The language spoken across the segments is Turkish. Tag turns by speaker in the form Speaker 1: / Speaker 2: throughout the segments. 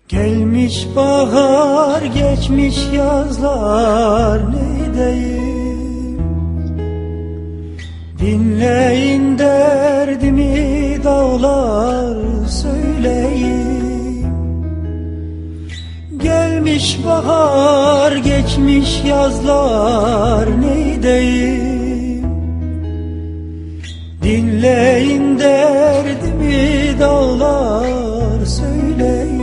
Speaker 1: Gelmiş bahar, geçmiş yazlar, neydeyim? Dinleyin derdimi dağlar, söyleyeyim. Gelmiş bahar, geçmiş yazlar, neydeyim? Dinleyin derdimi dağlar, söyleyeyim.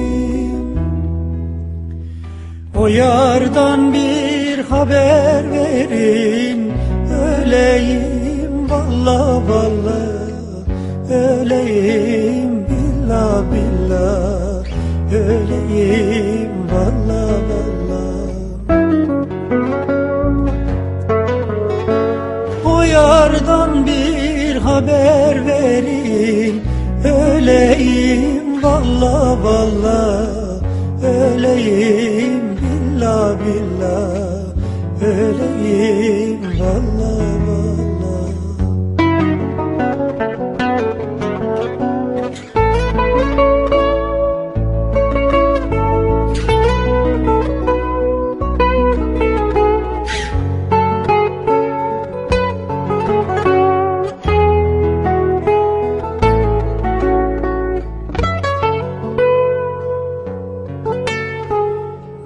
Speaker 1: O yardan bir haber verin, öleyim vallah vallah, öleyim billah billah, öleyim vallah vallah. O yardan bir haber verin, öleyim vallah vallah, öleyim billah billah, öleyim vallah vallah.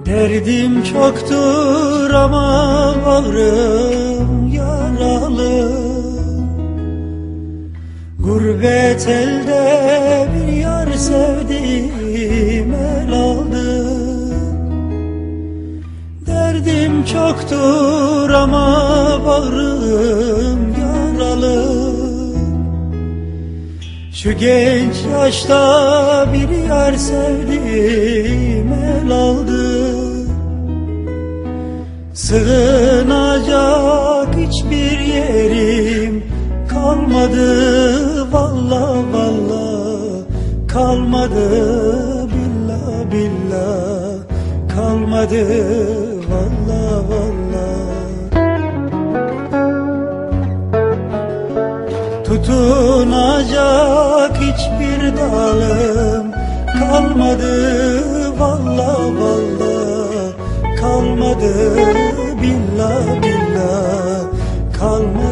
Speaker 1: Derdim çoktur ama bağrım yaralı. Gurbet elde bir yar sevdim, el aldı. Derdim çoktur ama bağrım yaralı. Şu genç yaşta bir yar sevdim, el aldı. Sığınacak hiçbir yerim kalmadı vallah vallah, kalmadı billah billah, kalmadı vallah vallah. Tutunacak hiçbir dalım kalmadı vallah vallah, kalmadı billah billah, kalmadı.